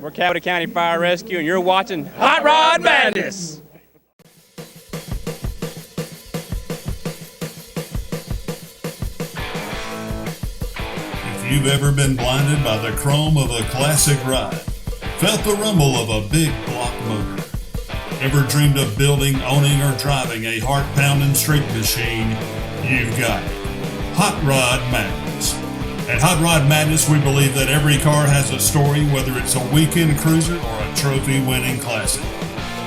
We're Coweta County Fire Rescue, and you're watching Hot Rod Madness. If you've ever been blinded by the chrome of a classic ride, felt the rumble of a big block motor, ever dreamed of building, owning, or driving a heart-pounding street machine, you've got it. Hot Rod Madness. At Hot Rod Madness, we believe that every car has a story, whether it's a weekend cruiser or a trophy-winning classic.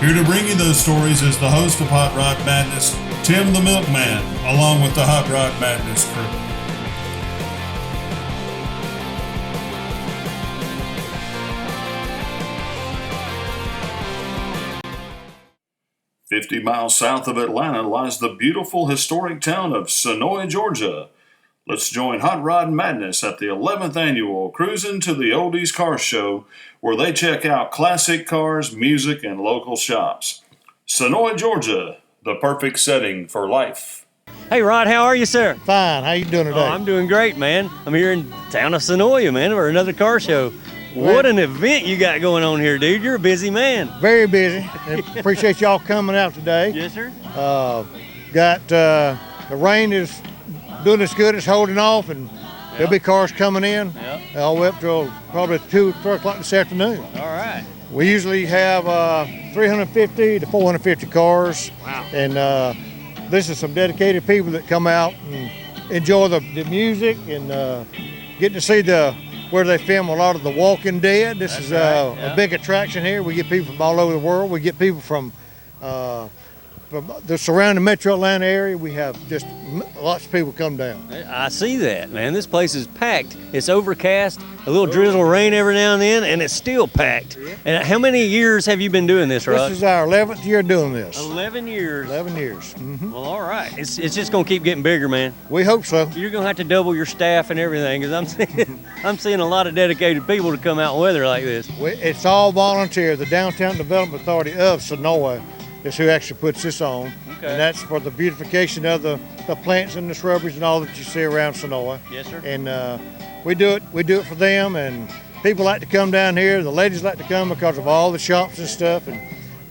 Here to bring you those stories is the host of Hot Rod Madness, Tim the Milkman, along with the Hot Rod Madness crew. "50 miles south of Atlanta lies the beautiful historic town of Senoia, Georgia. Let's join Hot Rod Madness at the 11th annual Cruisin' to the Oldies Car Show, where they check out classic cars, music, and local shops. Senoia, Georgia, the perfect setting for life." Hey Rod, how are you, sir? Fine. How you doing today? Oh, I'm doing great, man. I'm here in town of Senoia, man, for another car show. What an event you got going on here, dude. You're a busy man. Very busy. Appreciate y'all coming out today. Yes, sir. The rain is doing us good. It's holding off, and there'll be cars coming in all the way up till probably 2 o'clock this afternoon. All right. We usually have 350 to 450 cars. Wow. And this is some dedicated people that come out and enjoy the music and get to see where they film a lot of The Walking Dead. This is a big attraction here. We get people from all over the world. We get people from the surrounding metro Atlanta area. We have just lots of people come down. I see that, man. This place is packed. It's overcast, a little drizzle rain every now and then, and it's still packed. Yeah. And how many years have you been doing this, Rod? This is our 11th year doing this. 11 years. 11 years. Mm-hmm. Well, all right. It's just going to keep getting bigger, man. We hope so. You're going to have to double your staff and everything, because I'm seeing a lot of dedicated people to come out in weather like this. It's all volunteer. The Downtown Development Authority of Senoia is who actually puts this on. Okay. And that's for the beautification of the plants and the shrubberies and all that you see around Senoia. Yes, sir. And we do it for them, and people like to come down here. The ladies like to come because of all the shops and stuff. And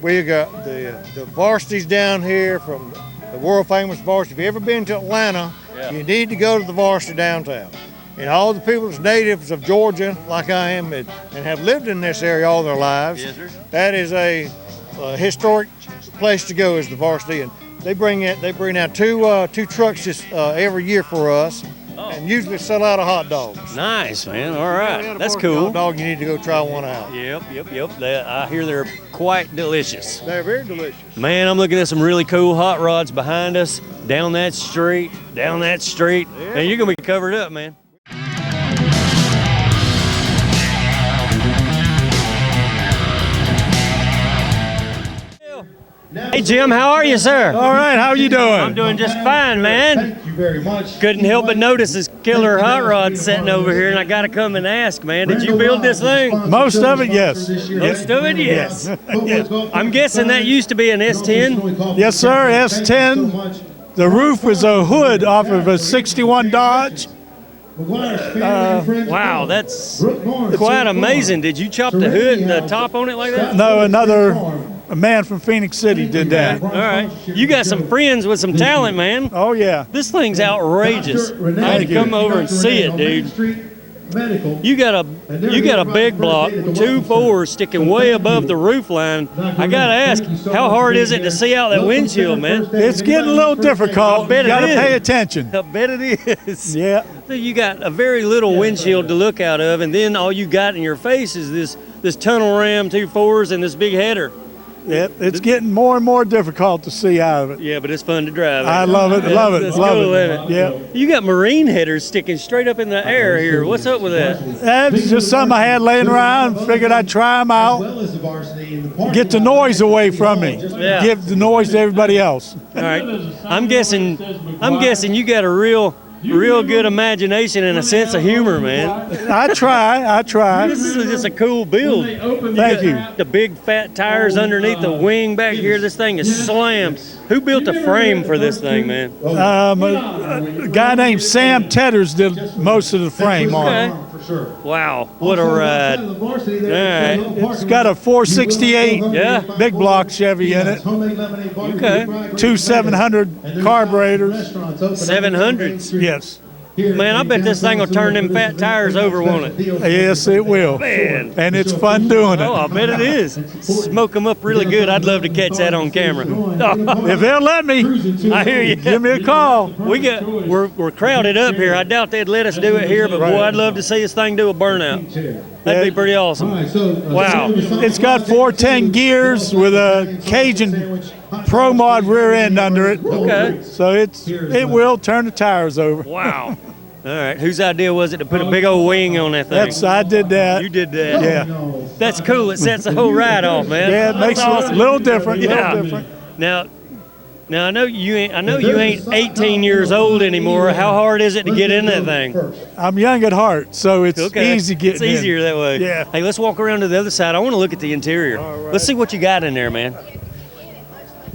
we got the varsities down here from the world famous varsity. If you've ever been to Atlanta, you need to go to the varsity downtown. And all the people that's natives of Georgia, like I am, and have lived in this area all their lives, yes, sir. That is a historic place to go is the varsity, and they bring out two trucks just every year for us, and usually sell out of hot dogs. Nice, man. All right, that's cool. Hot dog, you need to go try one out. Yep. I hear they're quite delicious. They're very delicious. Man, I'm looking at some really cool hot rods behind us, down that street, and you're gonna be covered up, man. Hey Jim, how are you, sir? All right, how are you doing? I'm doing just fine, man. Thank you very much. Couldn't help but notice this killer hot rod sitting over here, and I got to come and ask, man, did you build this thing? Most of it, yes. Most of it, yes. I'm guessing that used to be an S10? Yes, sir, S10. The roof was a hood off of a 61 Dodge. Wow, that's quite amazing. Did you chop the hood and the top on it like that? No, a man from Phoenix City did that. All right. You got some friends with some talent, man. Oh, yeah. This thing's outrageous. I had to come over and see it, dude. You got a big block, 2 4s sticking way above the roof line. I got to ask, how hard is it to see out that windshield, man? It's getting a little difficult. You got to pay attention. I bet it is. Yeah. So you got a very little windshield to look out of, and then all you got in your face is this tunnel ram 2 4s and this big header. Yep, it's getting more and more difficult to see out of it. Yeah, but it's fun to drive. I love it, love it, That's love cool, it. Isn't it? Yeah. You got marine headers sticking straight up in the air here. What's up with that? That's just something I had laying around. Figured I'd try them out. Get the noise away from me. Yeah. Give the noise to everybody else. All right. I'm guessing you got a real good imagination and a sense of humor, man. I try. This is just a cool build. Thank you. The big fat tires underneath the wing back here. This thing is slammed. Who built the frame for this thing, man? A guy named Sam Tedders did most of the frame on it. Wow, what a ride. All right. It's got a 468 Yeah. big block Chevy in it. Okay. Two 700 carburetors. 700s. Yes. Man, I bet this thing will turn them fat tires over, won't it? Yes, it will. Man. And it's fun doing Oh, I it. bet it is. Smoke them up really good. I'd love to catch that on camera. If they'll let me, I hear you. give me a call. We're crowded up here. I doubt they'd let us do it here, but boy, I'd love to see this thing do a burnout. That'd be pretty awesome. Wow. It's got 410 gears with a Cajun Pro Mod rear end under it. Okay. So it will turn the tires over. Wow. All right. Whose idea was it to put a big old wing on that thing? I did that. You did that. Yeah. That's cool. It sets the whole ride off, man. Yeah, it makes That's it a little different. Yeah. Little different. Now I know you ain't 18 years old anymore. How hard is it to get in that thing? I'm young at heart, so it's easy getting It's easier in. that way. Yeah. Hey, let's walk around to the other side. I want to look at the interior. Let's see what you got in there, man.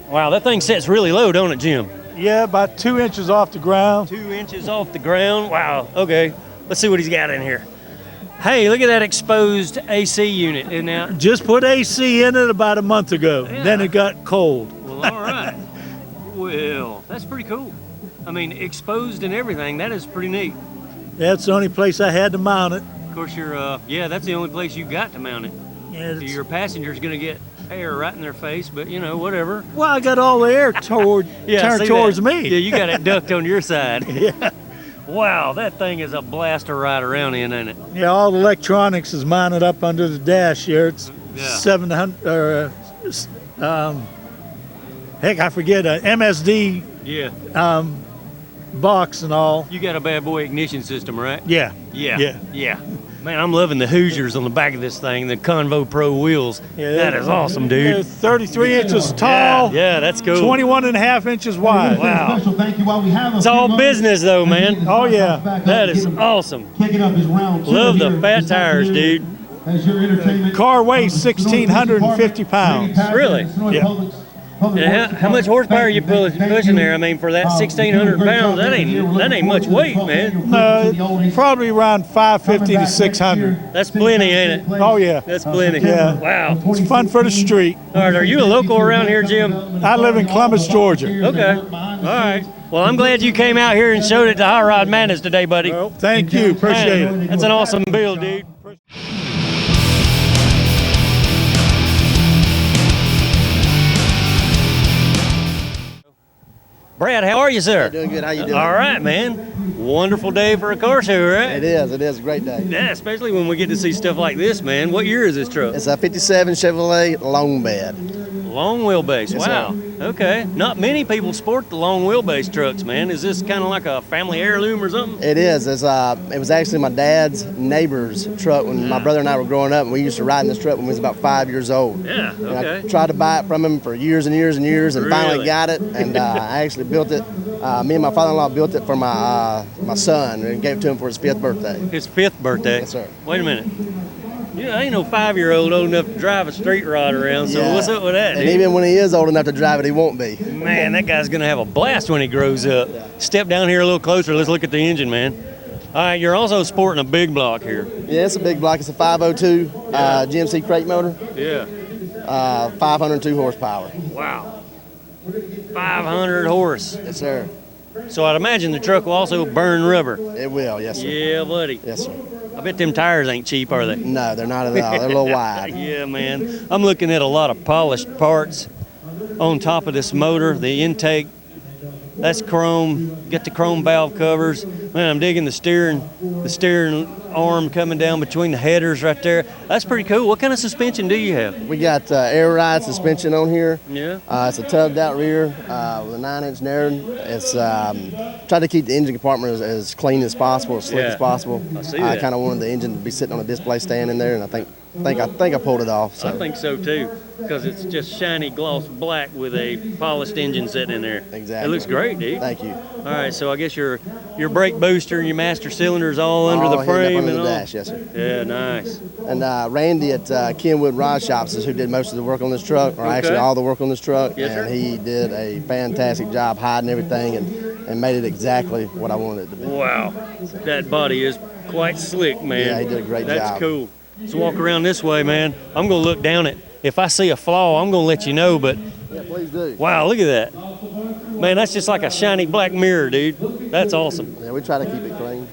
Wow, that thing sets really low, don't it, Jim? Yeah, about 2 inches off the ground. 2 inches off the ground. Wow. Okay. Let's see what he's got in here. Hey, look at that exposed AC unit. And now, Just put AC in it about a month ago. Yeah. Then it got cold. well, all right. Well, that's pretty cool. I mean, exposed and everything. That is pretty neat. That's the only place I had to mount it. Of course, yeah, that's the only place you got to mount it. Yeah, So your passenger's going to get air right in their face, but whatever. well, I got all the air turned see towards that? me. Yeah, you got it ducked on your side. Yeah. Wow, that thing is a blast to ride around in, ain't it? Yeah, all the electronics is mounted up under the dash here. It's Yeah. 700, heck, I forget, a MSD Yeah. box and all. You got a bad boy ignition system, right? Yeah. Yeah. Man, I'm loving the Hoosiers on the back of this thing, the Convo Pro wheels. Yeah, That is awesome, They're dude. 33 inches tall, Yeah, that's cool. 21 and a half inches wide. Wow. Special thank you while we have It's all business, though, man. Oh, yeah. That is awesome. Kicking up his round. Love the fat tires, dude. As your entertainment. Car weighs 1,650 pounds. Really? Yeah. And how much horsepower are you pushing there? I mean, for that 1,600 pounds, that ain't much weight, man. Probably around 550 to 600. That's plenty, ain't it? Oh, yeah. That's plenty. Yeah. Wow. It's fun for the street. All right, are you a local around here, Jim? I live in Columbus, Georgia. Okay. All right. Well, I'm glad you came out here and showed it to Hot Rod Madness today, buddy. Well, thank you. Appreciate Man, it. That's an awesome build, dude. Brad, how are you, sir? Doing good. How you doing? All right, man. Wonderful day for a car show, right? It is. It is a great day. Yeah, especially when we get to see stuff like this, man. What year is this truck? It's a 57 Chevrolet long bed. Long wheelbase. Yes, Wow. Okay. Not many people sport the long wheelbase trucks, man. Is this kind of like a family heirloom or something? It is. It was actually my dad's neighbor's truck when my brother and I were growing up, and we used to ride in this truck when we was about 5 years old. Yeah. And I Okay. tried to buy it from him for years and years and years, and Really? finally got it. And I actually built it. Me and my father-in-law built it for my son and gave it to him for his 5th birthday. His 5th birthday. Yes, sir. Wait a minute. I ain't no 5-year-old old enough to drive a street rod around. So Yeah. what's up with that? And dude? even when he is old enough to drive it, he won't be. Man, that guy's gonna have a blast when he grows up. Step down here a little closer. Let's look at the engine, man. All right, you're also sporting a big block here. Yeah, it's a big block. It's a 502 GMC crate motor, Yeah. 502 horsepower. Wow. 500 horse. Yes, sir. So I'd imagine the truck will also burn rubber. It will. Yes, sir. Yeah, buddy. Yes, sir. I bet them tires ain't cheap, are they? No, they're not at all. They're a little wide. Yeah, man. I'm looking at a lot of polished parts on top of this motor. The intake, that's chrome. Get the chrome valve covers. Man, I'm digging the steering arm coming down between the headers right there. That's pretty cool. What kind of suspension do you have? We got air ride suspension on here. Yeah. It's a tubbed out rear with a 9-inch narrow. It's tried to keep the engine compartment as clean as possible, as slick Yeah. as possible. I see I that. kind of wanted the engine to be sitting on a display stand in there, and I think I pulled it off. So. I think so too, because it's just shiny gloss black with a polished engine sitting in there. Exactly. It looks great, dude. Thank you. All right, so I guess your brake booster and your master cylinder is all under the All hidden up frame under and the all. dash, yes, sir. Yeah, nice. And Randy at Kenwood Rod Shops is who did most of the work on this truck, or actually all the work on this truck. Yes, and sir. he did a fantastic job hiding everything and made it exactly what I wanted it to be. Wow, that body is quite slick, man. Yeah, he did a great job. That's cool. Let's walk around this way, man. I'm going to look down it. If I see a flaw, I'm going to let you know, but Yeah, please do. wow, look at that. Man, that's just like a shiny black mirror, dude. That's awesome. Yeah, we try to keep it clean.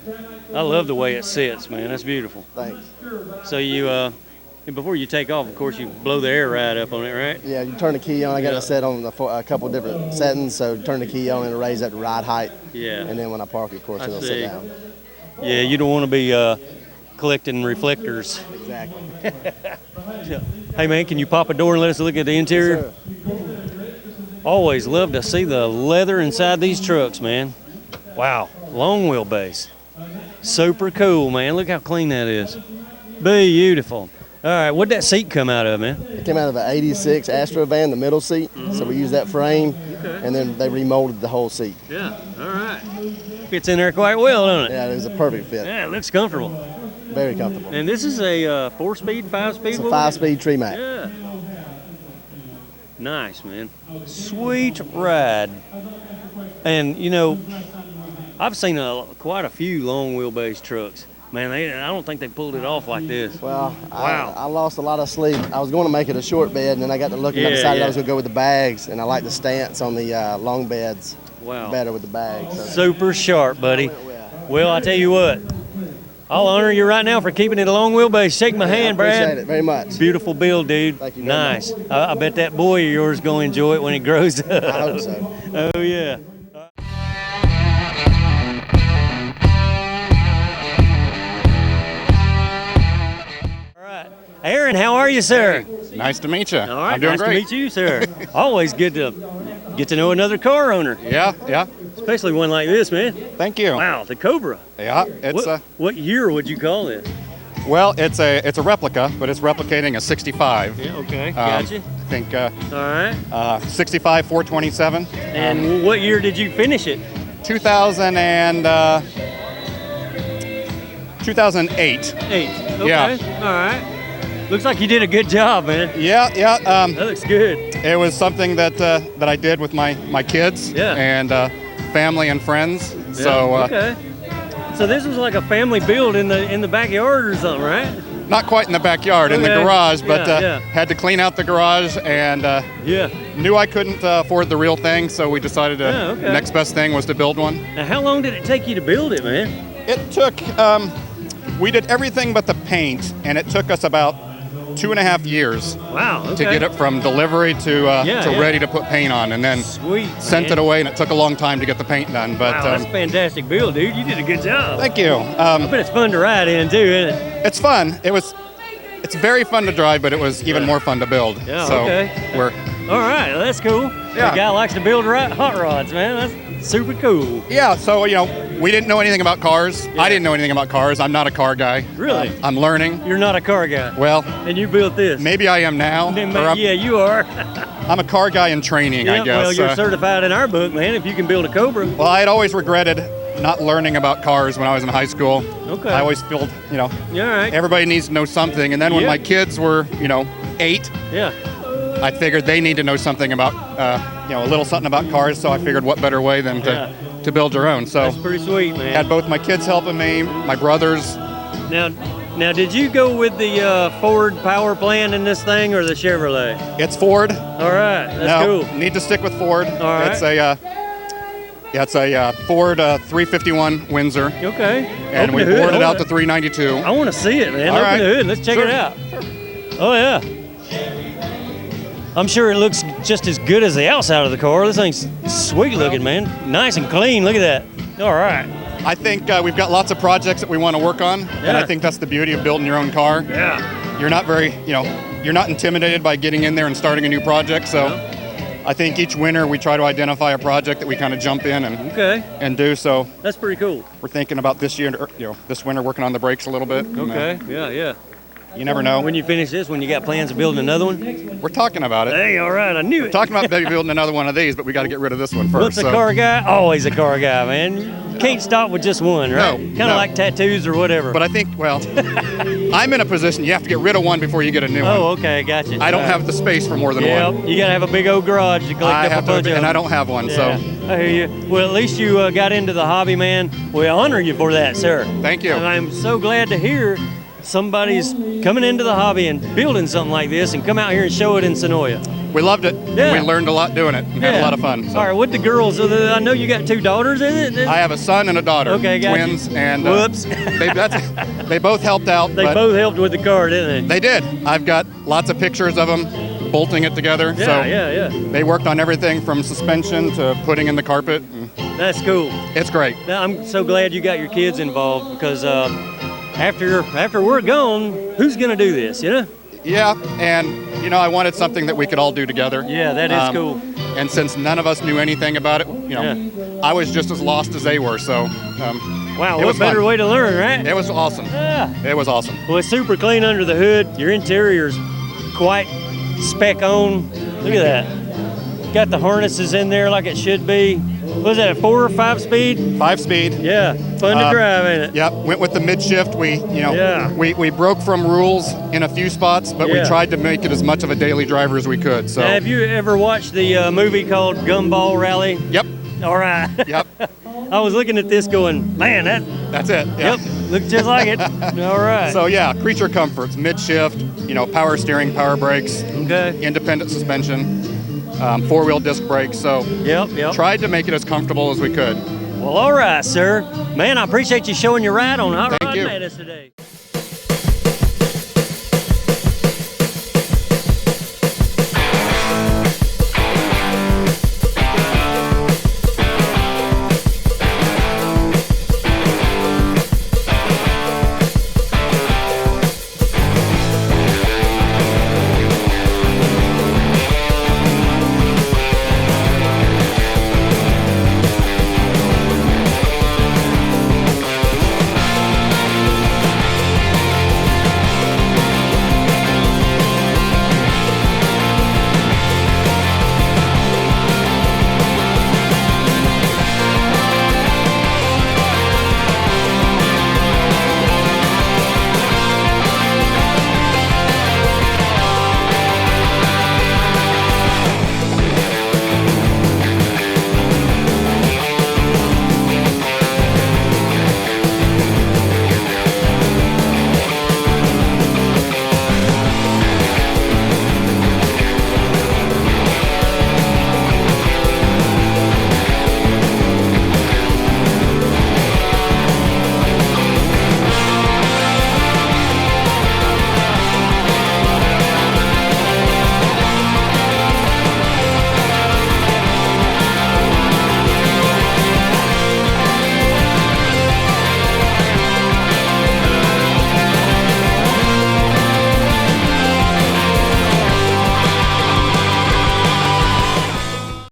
I love the way it sits, man. That's beautiful. Thanks. So you, before you take off, of course, you blow the air right up on it, right? Yeah, you turn the key on. I got it set on a couple different settings, so turn the key on and raise that to ride height. Yeah. And then when I park, of course, it'll sit down. Yeah, you don't want to be collecting reflectors. Exactly. Hey, man, can you pop a door and let us look at the interior? Yes, Always love to see the leather inside these trucks, man. Wow, long wheelbase. Super cool, man. Look how clean that is. Beautiful. All right, what'd that seat come out of, man? It came out of an 86 Astro van, the middle seat. So we used that frame, and then they remolded the whole seat. Yeah, all right. Fits in there quite well, doesn't it? Yeah, it was a perfect fit. Yeah, it looks comfortable. Very comfortable. And this is a 4-speed, 5-speed? It's a 5-speed Tree Mac. Yeah. Nice, man. Sweet ride. And, you know, I've seen quite a few long wheelbase trucks. Man, I don't think they pulled it off like this. Well, wow. I lost a lot of sleep. I was going to make it a short bed, and then I got to looking. I decided I was going to go with the bags, and I like the stance on the long beds better with the bags. So. Super sharp, buddy. Well, I tell you what, I'll honor you right now for keeping it a long wheelbase. Shake my hand, Brad. I appreciate it very much. Beautiful build, dude. Thank you very nice. I bet that boy of yours is going to enjoy it when he grows up. I hope so. Oh, yeah. Aaron, how are you, sir? Nice to meet you. All right, I'm doing nice great. to meet you, sir. Always good to get to know another car owner. Yeah. Especially one like this, man. Thank you. Wow, the Cobra. Yeah, it's what year would you call it? well, it's a replica, but it's replicating a 65. Yeah, okay, gotcha. I think All right. 65 427. And what year did you finish it? 2008. 8. Okay. Yeah. All right. Looks like you did a good job, man. Yeah. That looks good. It was something that I did with my kids and family and friends. Yeah. So okay. So this was like a family build in the backyard or something, right? not quite in the backyard, in the garage, but had to clean out the garage and knew I couldn't afford the real thing, so we decided the next best thing was to build one. Now, how long did it take you to build it, man? It took, we did everything but the paint, and it took us about 2.5 years to get it from delivery to ready to put paint on, and then sent it away, and it took a long time to get the paint done. But wow, that's a fantastic build, dude. You did a good job. Thank you. I bet it's fun to ride in too, isn't it? It's fun. It's very fun to drive, but it was even more fun to build. Yeah, so we're all right. Well, that's cool. Yeah. The guy likes to build hot rods, man. That's super cool. Yeah. So we didn't know anything about cars. Yeah. I didn't know anything about cars. I'm not a car guy. Really? I'm learning. You're not a car guy. Well. And you built this. Maybe I am now. Yeah, you are. I'm a car guy in training, I guess. Well, you're certified in our book, man. If you can build a Cobra. Well, I had always regretted not learning about cars when I was in high school. Okay. I always felt, all right. everybody needs to know something. And then when my kids were, 8, I figured they need to know something about, a little something about cars. So I figured what better way than to build your own. So that's pretty sweet, man. Had both my kids helping me, my brothers. Now, did you go with the Ford power plant in this thing or the Chevrolet? It's Ford. All right, that's cool. Need to stick with Ford. All right. It's a Ford 351 Windsor. Okay. And we bored it out to 392. I want to see it, man. All Open right. the hood. Let's check it out. Sure. Oh, yeah. I'm sure it looks just as good as the outside of the car. This thing's sweet looking, man. Nice and clean. Look at that. All right. I think we've got lots of projects that we want to work on, and I think that's the beauty of building your own car. Yeah. You're not very, you're not intimidated by getting in there and starting a new project. So I think each winter we try to identify a project that we kind of jump in and do. So that's pretty cool. We're thinking about this year, this winter, working on the brakes a little bit. Okay. Yeah. You never know. When you finish this one, you got plans of building another one? We're talking about it. Hey, all right, I knew it. Talking about maybe building another one of these, but we got to get rid of this one first. What's a car guy? Always a car guy, man. You can't stop with just one, right? No, Kind of like tattoos or whatever. But I think, well, I'm in a position you have to get rid of one before you get a new one. Oh, okay, gotcha. I don't have the space for more than one. You got to have a big old garage to collect up a bunch of them. And I don't have one, so. I hear you. Well, at least you got into the hobby, man. We honor you for that, sir. Thank you. And I'm so glad to hear somebody's coming into the hobby and building something like this and come out here and show it in Senoia. We loved it. Yeah. We learned a lot doing it and had a lot of fun. So. All right, with the girls, I know you got 2 daughters, is it? I have a son and a daughter. Okay, got twins, and whoops. they both helped out. They both helped with the car, didn't they? They did. I've got lots of pictures of them bolting it together. Yeah, They worked on everything from suspension to putting in the carpet. That's cool. It's great. Now, I'm so glad you got your kids involved because after we're gone, who's going to do this, you know? Yeah, and I wanted something that we could all do together. Yeah, that is cool. And since none of us knew anything about it, I was just as lost as they were. So, wow, what better way to learn, right? It was awesome. Yeah. It was awesome. Well, it's super clean under the hood. Your interior's quite spec on. Look at that. Got the harnesses in there like it should be. Was that a 4 or 5 speed? 5 speed. Yeah, fun to drive, ain't it? Yep. Went with the mid shift. We broke from rules in a few spots, but we tried to make it as much of a daily driver as we could. So. Now, have you ever watched the movie called Gumball Rally? Yep. All right. Yep. I was looking at this going, man, that's it. Yeah. Yep. Looks just like it. All right. So yeah, creature comforts, mid shift, power steering, power brakes, okay, independent suspension. 4-wheel disc brakes, so yep. Tried to make it as comfortable as we could. Well, all right, sir. Man, I appreciate you showing your ride on Hot Rod Madness today.